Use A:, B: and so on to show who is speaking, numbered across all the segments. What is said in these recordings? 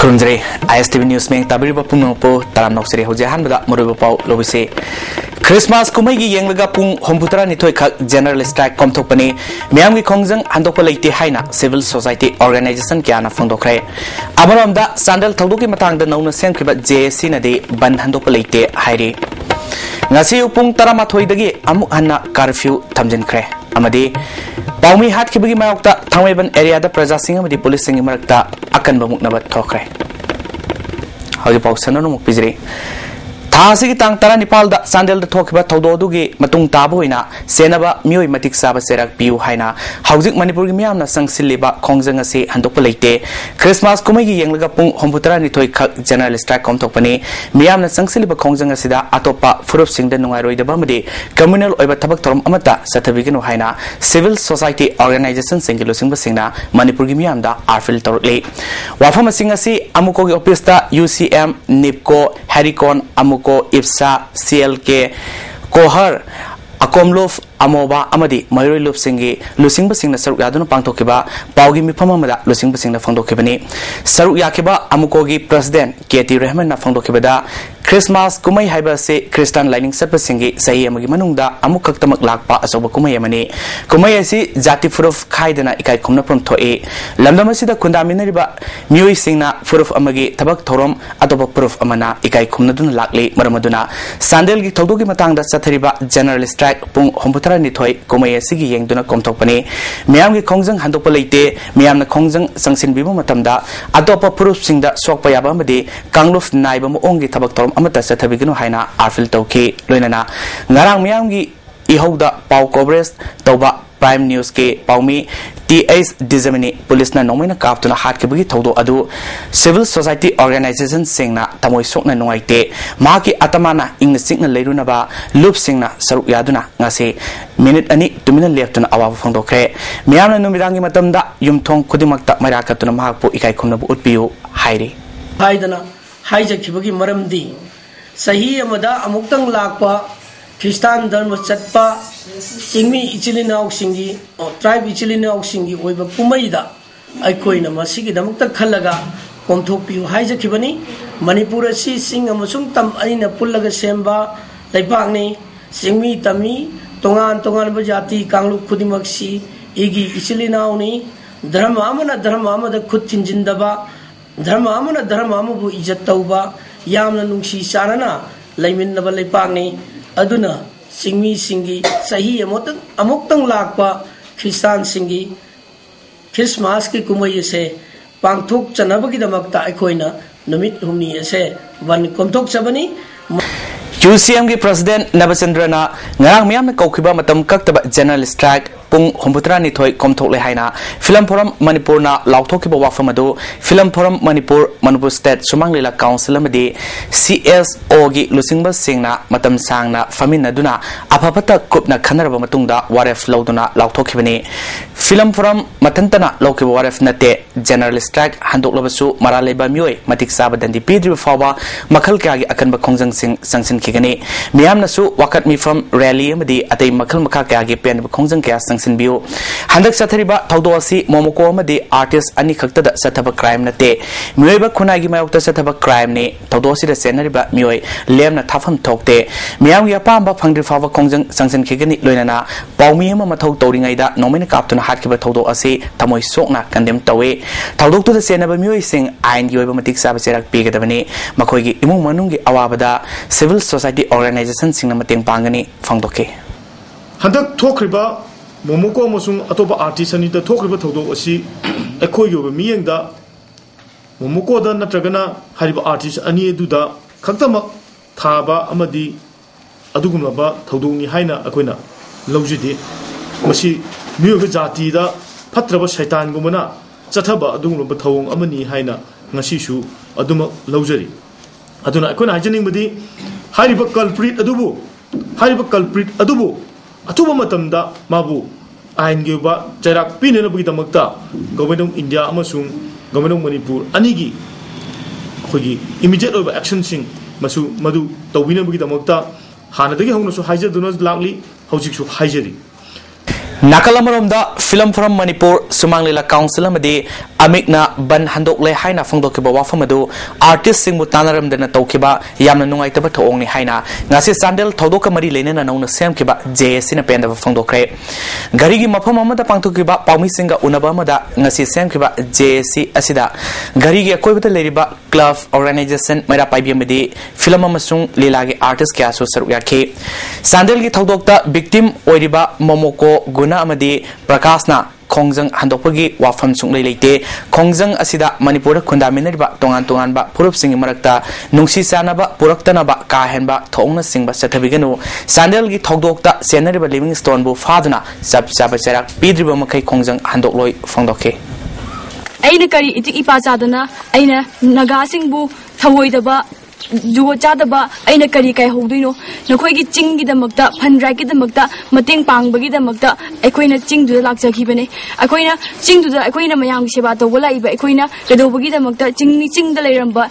A: Kurunjare ISTV News Meng tabiri ba pung po taram noksere hojahan bada muriba pau lobise Christmas kumai gi yenglaga pung homputra ni thoi khak general strike komthok pani myam gi khongjang handok palaite haina civil society organization kyana phongdokre abaramda sandal thogdoki matang da nauna semkhiba JSC na de ban handok palaite hairi ngasi upung tarama thoi dagi amuk hanna curfew thamjinkhre amadi paumi hat khibagi mayokta thangweban area da praja sing amadi police sing marakta akan bamuknaba thokre hoji pau sanonu muk pijri थासी की तांग तरा निपाल दा सांडेल दा थोखिबा थौदो दुगी मतुंग ताबो इना सेनबा मियोय मतिक साबा सेराक PU हाइना हाउजिक Manipur गी मियामना संगसिलिबा खोंगजंग असे हंदोक लेते Christmas कुमै गी यंगलगा पुंग होमपुतरा नि थोइ खक जनरल स्ट्राइक कोमथोकपनि मियामना संगसिलिबा खोंगजंग असिदा अतोपा फुरुप सिंगदा नुंगाइरोइदबा मदि कम्युनल ओइबा थबक थरम अमता सथबिगनो हाइना सिविल सोसाइटी ऑर्गेनाइजेशन सिंगि लुसिंगबा सिंगना मणिपुर गी मियामदा आरफिल तौरले वाफम सिंग असि अमुको गी ऑफिस दा UCM निपको हेरिकॉन अमुको IPSA CLK कोहर अकोमलोफ अमोबा अमदी मयूरी लुप सिंगी लुसिंग बसिंगना सरुक यादुना पांगथोकिबा पाउगी मिफम अमदा लुसिंग बसिंगना फंगदोकिबनी सरुक याकिबा अमुकोगी प्रेसिडेंट KT रहमान ना फंगदोकिबदा क्रिसमस कुमै हाइबा से क्रिस्टियन लाइनिंग सप सिंगी सही अमगी मनुंगदा अमुक खक्तमक लाकपा असोबा कुमै अमनी कुमै असि जाति फुरुफ खाइदना इकाइ खुमना प्रम थोए लमदम असिदा खुंदामिनरिबा म्युइ सिंगना फुरुफ अमगी थबक थोरम अतोबा फुरुफ अमना इकाइ खुमनदुना लाकले मरमदुना सांदेलगी थौदोगी मतंगदा सथरिबा जनरल स्ट्राइक पुंग होमपुतरा निथोय कुमै असिगी येंगदुना कोमथोकपनि मियामगी खोंगजंग हंदोकपा लेते मियामना खोंगजंग संगसिनबिबो मतमदा अतोपा फुरुफ सिंगदा सोकपा याबा अमदी कांगलुफ नाइबा मोंगी थबक theorem अमता सथबिगनो हाइना आरफिल तौकी लोइनाना ngarang miyamgi ihauda pau coverage tauba prime news ke paumi TH Dizamini police na nomaina kaptuna hat ke bagi thodo adu civil society organization singna tamoi sokna nongaite maki atamana ingna singna leiruna ba loop singna saruk yaduna ngase minute ani 2 minute leftuna awa phongdokre miyamna numidangi matamda yumthong khudimakta marakatuna mahakpu ikai khumna bu utpiu hairi
B: haidana haijakibagi maramdi सही अमदा अमुक्तंग लाकपा क्रिस्तान धर्म चटपा सिंगमी इचिलिनाउ सिंगी tribe इचिलिनाउ सिंगी ओइबा कुमैदा अइखोइना मसिगी दमक्ता खल्लगा कोमथोकपियु हाइजखिबनी Manipur असि सिंग अमसुंग तम अनिना पुल्लगा सेंबा लैपाकनी सिंगमी तमी तोंगान तोंगान जाति कांगलु खुदिमक्सी इगी इचिलिनाउनी धर्म अमदा खुद थिंजिंदबा धर्म अमबु इज्जत तौबा यामना नुंसी चारना लैमिन्नबा लैपाकनी अदुना सिंगमी सिंगी सही अमुक्तंग लाकपा क्रिस्तान सिंगी क्रिसमस की कुमई से पांगथोक चनबगीदमक्ता अखोइना नुमित हुमनी से वन कोमथोक चबनी
A: UCM की president नवचंद्रना ngarang miyamna kawkhiba matam kaktaba general strike pung homputra ni thoi komthokle haina film forum manipur na lauthokhiba wafam adu film forum manipur state sumanglila council amadi CSO gi lusingba singna matam sangna famina duna apapata kupna khanaraba matungda waref lauduna lauthokhibani film forum matantana laukiba waref nate general strike handoklobasu maraleba myoi matik sabadandi pidri fawa makhal kya gi akanba khongjang sing sangsin khigani miyamna su wakat mi from rally amadi atei makhal makha kya gi pen khongjang kya sangsin biu handak sathariba thaudo asi momoko amadi artist ani khakta sathaba crime nate myoiba khunai gi mayokta sathaba crime ne thaudo si da senariba myoi lemna thafam thokte miyam gi apamba phangdri fawa khongjang sangsin khigani loinana paumi ama mathau tauringai da nomina kaptuna hatkiba thaudo asi tamoi sokna kandem tawe thaudok tu da senaba myoi sing ain gi oiba matik saba serak pigadabani makhoi gi imung manung gi awabada civil society organization singna mateng pangani phangdoke
C: handak thokriba momoko amasung atoba artist ani da thokriba thodok asi ekhoi yoba miyengda momoko da natragana hariba artist ani edu da khaktama thaba amadi adugumaba thodongni haina akoina lawjide masi miyoga jati da phatraba shaitan gumana chathaba adugumaba thawong amani haina ngasi su aduma lawjari aduna akoina hajening badi hariba culprit adubu atuba matamda mabu ain geba jarak pinena bagi damakta government India amasung government Manipur anigi khogi immediate over action sing masu madu tawina bagi damakta hana dagi hongna su haija dunas lakli hojik su haijari
A: Nakalamoromda Film Forum Manipur Sumanglila Council amadi Amikna Ban Handokle Haina Fongdokiba Wafamadu Artist Singmu Tanaram Dena Tokiba Yamna Nungaitaba Tongni Haina Nasi Sandel Todoka Mari Lena Nona Semkiba JS in a pen of Fongdokre Garigi Mapamada Pantokiba Pami Singa Unabamada Nasi Semkiba JSC Asida Garigi Akobita Ladiba Club Organization Mera Pibamidi Filamamasung Lilagi Artist Kasu Saruyake Sandel Todokta Victim Oiriba Momoko Guna Amadi Prakasna Kongjang Handopagi Wafam Sunglay Late Kongjang Asida Manipur Kundaminaba Tongan Tonganba Purup Sing Marakta Nungsi Sanaba Puraktanaba Kahenba Tongna Singba Satabigano Sandel Gi Togdokta Senariba Livingstone Bu Faduna Sab Sabachara Pidriba Makai Kongjang Handokloi Fongdoke
D: Aina Kari Iti Ipazadana Aina Nagasingbu Tawoidaba Jugo Chadaba, Aina Kari Kai Hodino, Nokogi Ching the Mukta, Pandraki the Mukta, Mating Pang Bagi the Mukta, Equina Ching to the Laksa Kibane, Aquina Ching to the Aquina Mayang Shibato, Walaiba, Equina, Kadobagi the Mukta, Ching the Leramba,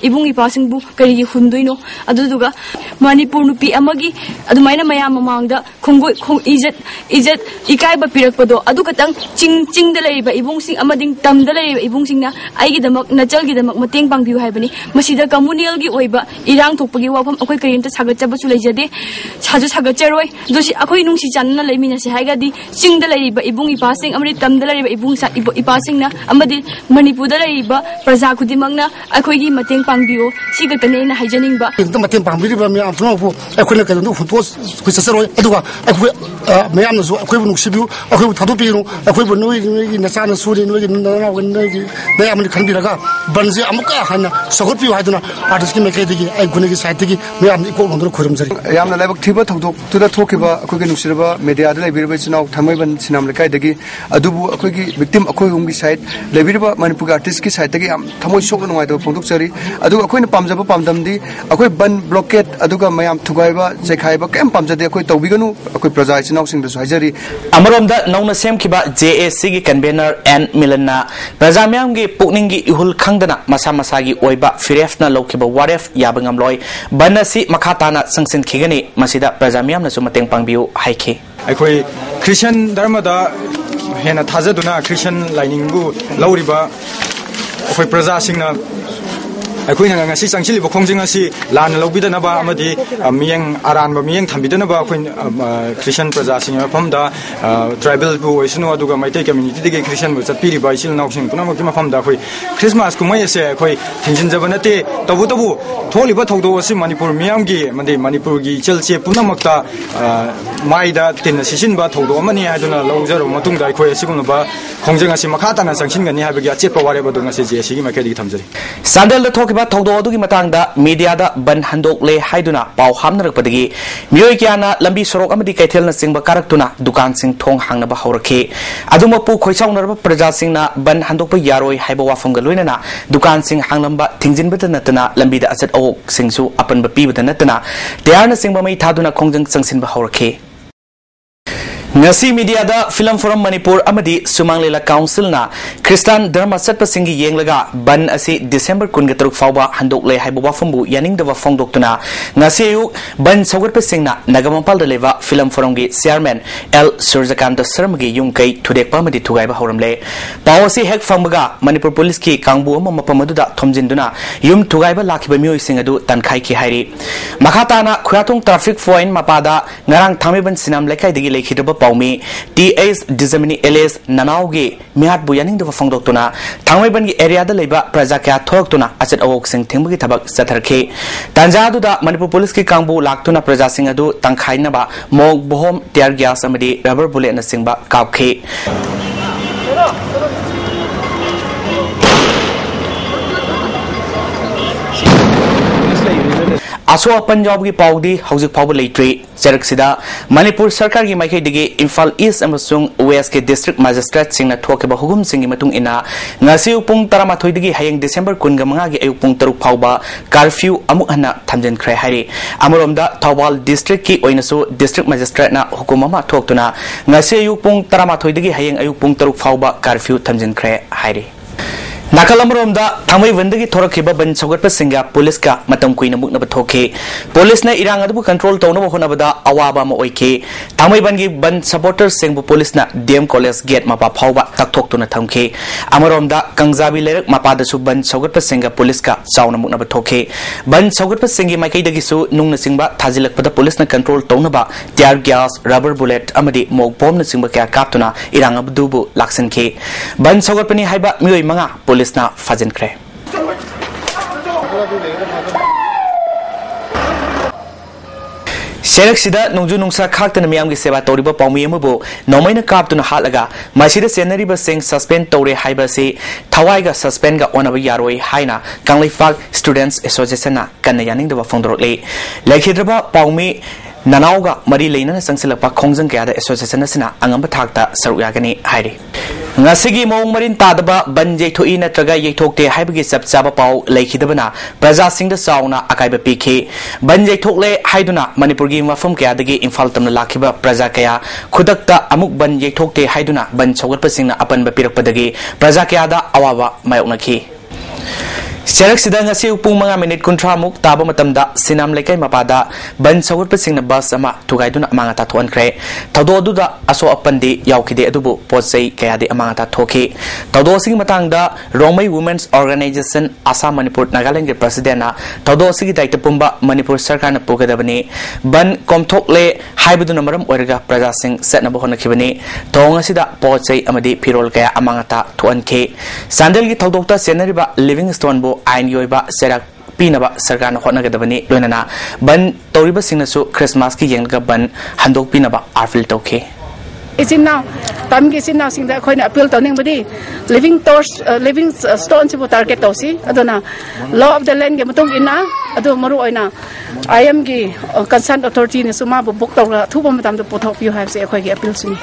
D: Ibungi passing book, Kari Hunduino, Aduga, Manipunupi Amagi, Adumina Mayam among the Kongo is it Ikaiba Pirapado, Adukatang, Ching the Leba, Ibung Amading Tam the Leba, Ibung Singna, I get the Muk, Natal, the Mating Pang View Habani, Masida. Communal gi oiba irang thokpagi wafam akoi karimta sagachaba su leijade chaju sagacharoi dosi akoi nungsi channa leimina se haigadi chingda leiba ibung ipasing amri tamda leiba ibung sa ipasing na amadi manipurda leiba praja khudimangna akoi gi mateng pangbiyo sigatane na haijaning ba
E: inta mateng pangbi ba mi amtno fu akoi na kadon fu pos khusasaroi aduga akoi mayam na su akoi bu nuksibiu akoi bu thadu piru akoi bu noi na sana suri noi na na noi na amni khanbiraga banje amuka hana sogot piu haiduna Artist Makegi, I couldn't decide to give me an equal on the Kurumsari.
F: I am the level Tiba to the Tokiba, Cooking Silva, Media, Liberation now, Tamavan, Sinamlakadegi, Adubu, a quick victim, a Koyungi side, Leviba, Manipur Artistki side, Tamo Shokan White of Ponduxari, Adu a Queen Pamzapa Pamdamdi, a quick bun blockade, Aduga Mayam Tugaiba, Zekaiba, Camp Pamza, a quick Tobigano, a quick Prazai, announcing the Swazari. Amaronda, known as Sam Kiba, JSC Canbener, and Milana, Prazamiangi, Puningi, Uhul Kangana, Masamasagi, Oiba, Firefna Lokiba, Waref, Yabangam Loy, Banasi, Makatana, Sangsin Kigani, Masida, Prazamiam, Sumateng Pangbiu, Haike.
G: I Christian Dharmada, Hena Tazaduna, Christian Liningu, Lauriba, Praza Singna. I couldn't see Sanchili Konjingasi, Lan Lobidanaba, Amadi, Miang Aran, Miang Tambidanaba, Christian Prazasing, Pamda, tribal who is no Aduga, my take community Christian was a piri by Sil Noxing, Punamaki Pamda, Christmas, Kumaya say, Tinjin Zavanate, Tabu, Toliba Todo, Manipur, Miangi, Mandi, Manipurgi, Chelsea, Punamakta, Maida, Tinasishinba, Todo, Mani, I don't know, Lozer, Matunda, Sigunaba, Konjingasi Makata, and Sanction, and Yabaga, whatever Dona says, Makadi Tamsi. Sandal the talk about Todogi Matanga, Media da Ban Handok Le Haiduna, Pau Hamner Padigi, Mioikiana, Lambi Sorok Amadi Kaitel Sing Bakaratuna, Dukan Sing Tong Hangnaba Horake, Adumapu Koisang Prajasingna, Ban Handopa Yaroi, Haibawa from Galuina, Dukan Sing Hanglamba, Tingzin Betanatana, Lambida Asset Oak, Singsu, Upon Bapi with the Natana, they are the Sing Bamai Taduna Kongjang Sangsin Bahorake. Ngasi media da Film Forum Manipur amadi Sumanglila Council na Christian Dharma Satpa Singi Yenglaga ban asi December kungatruk fawba handok le haiba wafambu yaning da wafong doktuna ngasi yu ban sawarpa singna nagamampal da leva Film Forum gi chairman L Surjakanta Sarmagi yungkai tudek pamadi tugaiba horamle pawasi hek fangbaga Manipur Police ki kangbu amma pamadu thomjinduna yum tugaiba lakhiba mioi singadu tankhai ki hairi makhatana khuyatong traffic point mapada ngarang thamiban sinam lekai digi lekhidaba Paumi, T.S. Dizamini Elias Nanaugi, Mihat Buyaning the Fongdoctona, Tangway area the Leba, Prazakia Tortuna, as it awoke sing Timbuki Tabak Satarke, Tanjadu da Manipur Police Kambu, Laktuna Prajasingadu, Tankainaba, Mog Bohom, Tiargia Samadi, Rubber Bullet and a Singba, Kauke. Aswa Punjab ki Paudi, House Power Late, Zeraxida, Manipur Sarkar ki Maike Digi, Infal East Amasung, West District Magistrate Singna Tokeba Hugum Singing Matung Ina, Nasi Upung Taramathoidigi Hayang December Kungamagi Upung Taruk Pauba, Curfew Amuhana Tamjan Kre Hari, Amurumda, Tawal District ki Oinasu, District Magistrate na Hukumama Toktuna, Nasi Upung Taramathoidigi Hayang Upung Taruk Pauba, Curfew Tamjan Kre Hari.
A: Nakalamromda Thamai Vendagi Thorakiba Ben Sogat Singa Poliska Matam Queen Mukna Batoke Police na irang adu control tono honabada awaba ma oike Thamai Bangi Ban supporters Singbu Police na DM College Gate mapa phauba takthok tuna thamke Amaromda Kangzabi Lerak Mapada su Ban Sogat Singa Poliska Sauna Mukna Batoke Ban Sogat Singi Makai Dagisu Nungna Singba Tazilak Pada Police na control tonaba tear gas rubber bullet amadi mog bomb na Singba kya kaptuna irang abdubu laksenke Ban Sogat Pani haiba mioi manga Police na Fazin Kre Sherak Sida Nungju Nungsa Kaktan Miamgi Seva Toriba Pomiamubo, Nomaina Kaptun Halaga, Masida Senariba Sing suspend Tori Hibasi, Tawaiga suspend Onaba Yaroi Haina, Kangli Fag Students Association, Kanayaning the Wafondrole, Lake Hidraba Pomi. Nanauga Mari Lena Sangsilapa Kongzang Gada Association Sina Angamba Takta Saruyagani Haidi. Nasigi Mong Marin Tadaba Banje to Ina Traga Yetokte Hibagi Saba Pau Lake Hidabana, Praza Sing the Sauna Akaiba PK, Banje Tokle Haiduna Manipurgi Mafum Kadagi in Faltam Lakiba Prazakaya, Kudakta Amuk Banje Tokte Haiduna Ban Sawapasina Apan Bapirapadagi, Prazakada Awawa Mayonaki. Sherak Sida ngasi upung mga minute kontra muk taba matamda sinam lekay mapada ban sagut pasing na bus ama tugayduna mga tatuan kre tawdo duda aso apandi yaukide adubu posay kaya di mga tatoki tawdo sing matangda Romay Women's Organization Asa Manipur Nagaland ke president na tawdo sing daita pumba Manipur sarkar na pugadabani ban komthok le haibadu namaram orga praja sing set na bohona kibani tonga sida posay amadi pirol kaya mga tatuan ke sandal gi tawdokta senariba Livingstone bo Ain Yoiba Serak Pinaba Sargan Honagadabani Lunana Ban Toriba Sinasu Christmas Ki Yang Ban Handok Pinaba Arfil Toke.
H: It's in now. Time is in now. Sing that coin appeal to anybody. Living stones to target Tosi. Adona law of the land Gamatong ina. Ado Maruina. I am gi concerned authority in Suma book to Madame the Pot of you have say a quick appeal to me.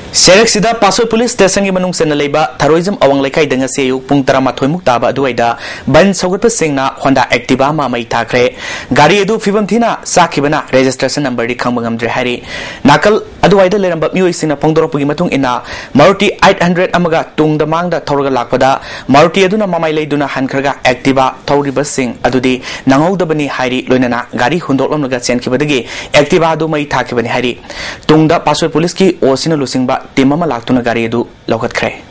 A: Sherak Sida Paso Police Station gi manung sen leiba terrorism awang lekai dengan seyu pung tarama thoimuk taba aduaida ban sogut pasingna Honda Activa ma mai thakre gari edu fibam thina sakibana registration number di khambangam dre hari nakal aduaida leramba mioi sina pongdoropugi matung ina Maruti 800 amaga tungda mangda thorga lakpada Maruti aduna mamai leiduna hankarga Activa thori basing adudi nangaudabani hari loinana gari hundolomnaga chenkibadagi Activa adu mai thakibani hari tungda Paso Police ki osina lusingba Timama Laktuna Gari edu Lokat Kre.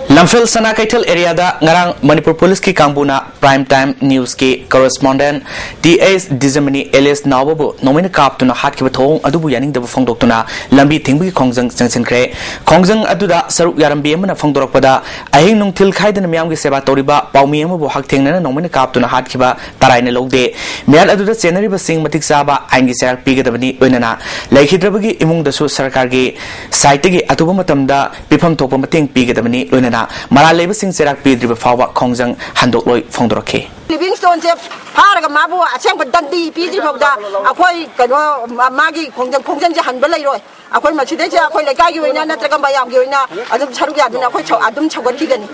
A: Lamphil Sana Kaitel area da ngarang Manipur Police ki Kambuna Prime Time News ki correspondent D.S. Dizamani Elias Nawabo nomina kaptuna hat ki bathong adubu yaning da phongdoktuna lambi thingbi khongjang jangsin kre khongjang aduda saru yarambi amana phongdorokpada ahing nungthil khaidana miyam gi seba toriba paumi amabu hak thengna nomina kaptuna hat ki ba taraina logde mel aduda senari ba sing matik saba aingi sarak pigadabani oinana laikhidrabagi imung dasu sarkar gi site gi atuba matamda pifam thopa mating pigadabani oinana Maraleba sing serak pidri bafawa kongjang handok loi fongdoroke.
I: Livingstone se paraga mabu achang dandi pidri bogda akoi kano magi kongjang je hanba lai roi akoi machide je akoi lekai gi oina natraga bayam gi oina adum charugi aduna akoi adum chawati gani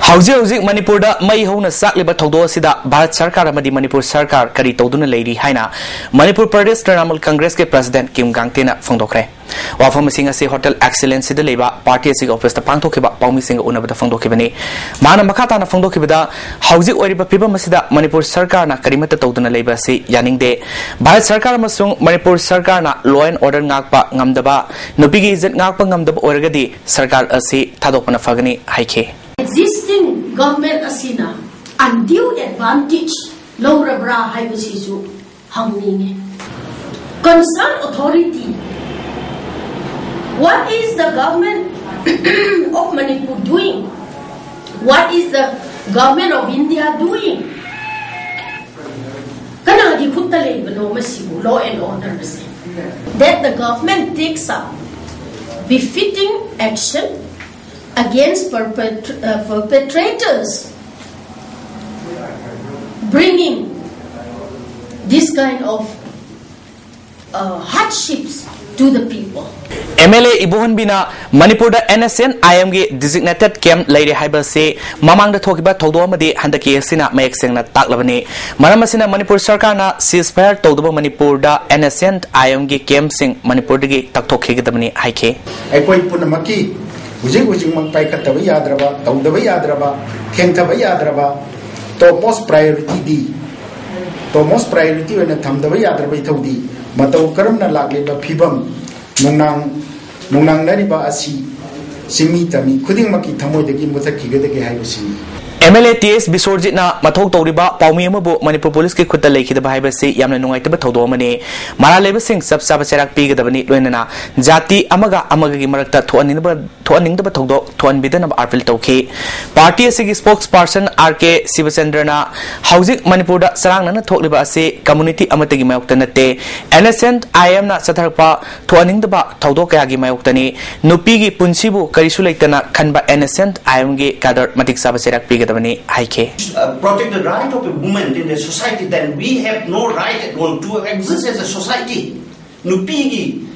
A: Hauji Manipur da mai hona sakliba thogdo sida Bharat Sarkar amadi Manipur Sarkar kari tawduna leiri haina Manipur Pradesh Trinamool Congress ke President Kim Gangtena fongdokre Wafam singa se Hotel Excellence sida leba party sig office ta pangthokiba paumi singa unabada fongdokibani mana makata na fongdokibada hauji oriba piba masida Manipur Sarkar na karimata tawduna leba se yaningde Bharat Sarkar amasung Manipur Sarkar na law and order ngakpa ngamdaba nupigi izat ngakpa ngamdaba orgadi Sarkar asi thadokpana fagani haike
J: Existing government asina undue advantage low rabra haibasisu hangninge concerned authority. What is the government of Manipur doing? What is the government of India doing? Kanadi khutale bano masibu law and order that the government takes up befitting action against perpetrators bringing this kind of hardships to the people.
A: MLA Ibuhan Bina Manipur da NSN IM ge designated camp laire haiba se mamang da thokiba thodo amadi handaki sina mayek sengna taklabani maramasina Manipur Sarkar na ceasefire tawdaba Manipur da NSN IM ge camp sing Manipur de ge takthokhe gedamani haike
K: aikoi punamaki Ujing mang pai kata bay yadraba, tau da bay yadraba, keng ta bay yadraba, to most priority di, to most priority when tham da bay yadraba itau di, matau karam na lagle ba phibam, nunang nari ba asi, simi tami, kuding maki thamoy dagi mutaki gadagi hayo simi.
A: MLA TS Bisorjit na mathok tawriba paumi amabu Manipur Police ki khutta lekhidaba haibasi yamna nungaitaba thawdo amani mara leba sing sab sab cherak pigadabani loinana jati amaga gi marakta thoaningdaba thawdo thoanbidanaba appeal tawki party asigi spokesperson RK Sivachandra housing Manipur da sarangna thokliba ase community amatagi mayokta natte innocent IM na satharpa thoaningdaba thawdo kaya gi mayoktani nupi gi punsibu karisu leitana khanba innocent IM gi kadar matik sab cherak pigadaba
L: protect the right of a woman in the society, then we have no right at all to exist as a society. Nupigi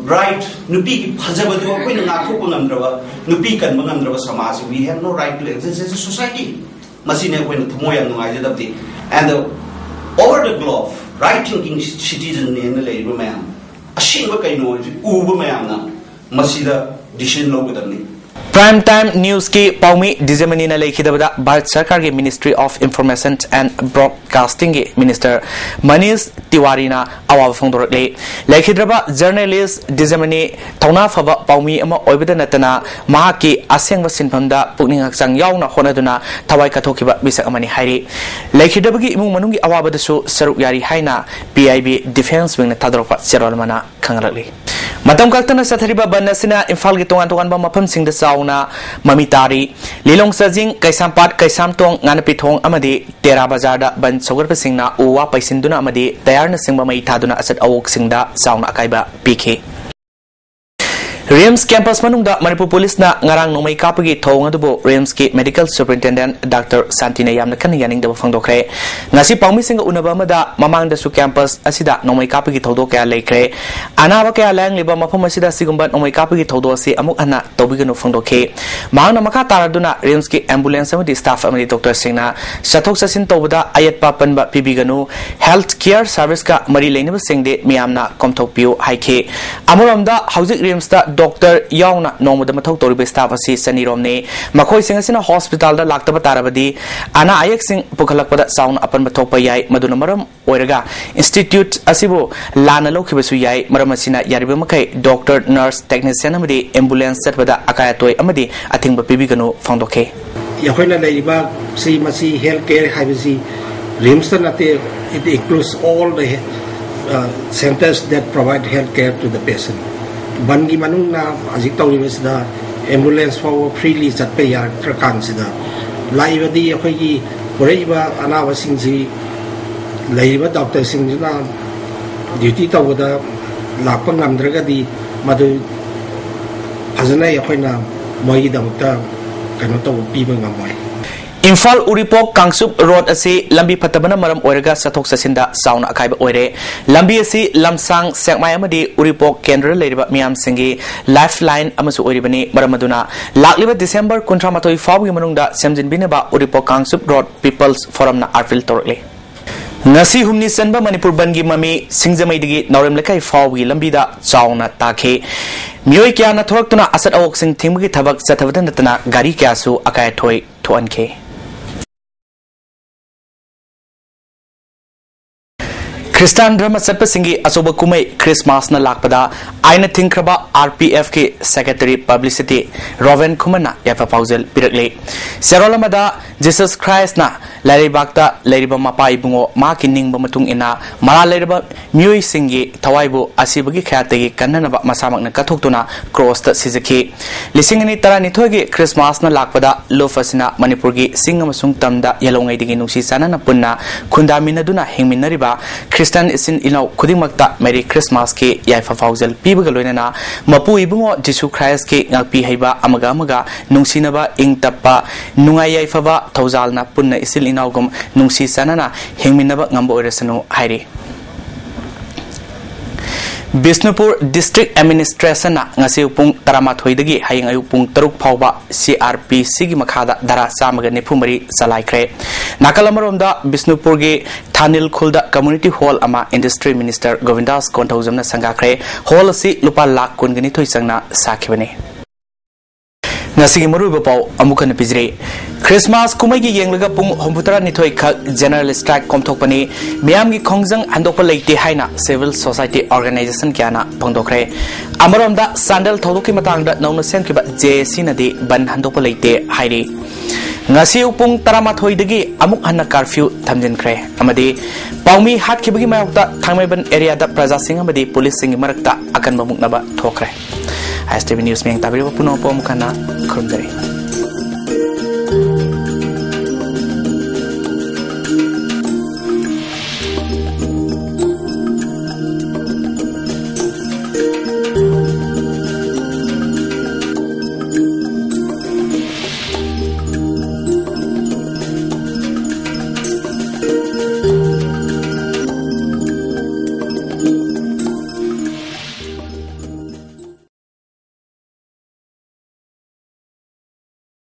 L: right, Nupigi Pazabadu, Nupi can Munandrava Samasi, we have no right to exist as a society. Masina when Tumoya no idea of the and over the globe, right thinking citizen in the labor man. A Shinwaka knows Uberman, Masida, Dishin Logadani.
A: Prime Time News की पाउमी डिजेमनी न लेखिदबदा भारत सरकार के Ministry of Information and Broadcasting के Minister Manish Tiwari ना आवाज़ फोंदोरले लेखिद्रबा journalist डिजेमनी थौना फबा पाउमी अमा ओइबदा नतना महा की आसेंग वसिनफमदा पुकनिंग हक्संग यावना होनदुना थवाई कथोखिबा बिसक अमनी हाइरी लेखिद्रबगी इमुंग मनुंगी अवाबदसु सरुक यारी हाइना PIB डिफेंस विंग थादरपा चेरोलमना खंगरले मतम कक्तना सथरिबा बनसिना इम्फाल के तोंगान मफम सिंगदा साउना ममितारी लीलोंग सजिंग कैसामपाट कैसामतोंग गानपिथोंग अमदी तेरा बाजारदा बन सौगरप सिंगना उवा पैसिंदुना अमदी तयारना सिंगबा मई थादुना असत अवोक सिंगदा साउना अकाइबा पीखे RIMS campus manungda Manipur Police na ngarang nomai kapagi thong adubo RIMS ki Medical Superintendent Dr. Santina yamna kan yaning da phangdokre ngasi paumi singa unaba mada mamang da su campus asida nomai kapagi thodo kya lekre anaba kya lang liba mafam asida sigumba nomai kapagi thodo ase amuk ana tobigano phangdokhe maana makha taraduna RIMS ki ambulance amadi staff amadi Dr. Singna sathok sasin tobada ayat papan ba pibiganu health care service ka mari leinaba singde miyamna komthokpiu haike amuramda housing RIMS da Doctor Yauna Nomada Mathok Toribe staff asi Saniromne Makoi Singasina Hospital da Laktaba Tarabadi Ana Ayak Sing Pukalakpada Sound Upon Matopa Yai Madunamaram Oiraga Institute Asibo Lana Lokibasu Yai Maramasina Yaribamakay Doctor Nurse Technician Amadi Ambulance Setbada Akayatoi Amadi Atingba Pibigano Fondoke
M: Yahoina Laiba Si Masi Healthcare Hibasi Rimstanate it includes all the centers that provide healthcare to the patient. Bangi manung na azik tawribas da ambulance for freely satpe ya trakan sida laiba di akhoi gi poraiba anawa singji laiba doctor singjuna duty tawda lakpa ngamdraga di madu phajana akhoina moi damta kano taw piba ngamoi
A: Imphal Uripok Kangsup Road asi lambi patabana maram oiraga sathok sasinda sauna akaiba oire lambi asi lamsang sekmai amadi Uripok Kendra leiriba miyam singi lifeline amasu oiribani maramaduna lakliba December 13 fawgi manungda semjinbineba Uripok Kangsup Road People's Forum na arfil torle ngasi humni sanba Manipur bangi mami singjamai digi naurem lekai fawgi lambida chauna takhe mioi kya na thoraktuna asat awok sing thimgi thabak chathabadan natana gari kya su akai thoi thoanke Christian drama satpa singi asoba kumai Christmas na lakpada aina thinkraba RPF ke secretary publicity Rowan Kumana yafa pausel pirakle serolamada Jesus Christ na lairibakta lairiba mapa ibungo ma kining ba matung ina mara lairiba mioi singi thawaibu asibagi khyategi kannana masamak na kathoktuna cross ta sizaki lisingani tarani thoge Christmas na lakpada lofasina Manipur gi singam sung tamda yalongai digi nungsi sanana punna khundamina duna hingminariba Christian isin inau kudimakta Merry Christmas ke yaifa fauzal pibaga loinana mapu ibungo Jesus Christ ke ngakpi haiba amaga amaga nungsinaba ingtappa nungai yaifaba thauzalna punna isil inaugum nungsi sanana hingminaba ngambo oresanu hairi Bisnupur District Administration na ngasi upung taramathoy dagi hayang ayu pung taruk phawba CRPC gi makhada dara samaga nefumari salaikre nakalamarom Bisnupur gi Thanil Khulda Community Hall ama Industry Minister Govindas Konthawjamna sangakre hall si lupa lakh kun gani thoi sangna sakhibane ngasi maruba pau amukan pijre Christmas kumai gi yenglaga pung hombutara nithoi khak general strike komthokpani miam gi khongjang handokpa leite haina civil society organization kyana phangdokre amaramda sandal thodoki matangda nauna semkiba JC nadi ban handokpa leite hairi ngasi upung taramathoi dagi amuk hanna curfew thamjinkhre amadi paumi hatkibagi mayokta thangmaiban area da praja sing amadi police sing marakta akan mamuknaba thokre ISTV news meng tabiri puno pom kana khurumdari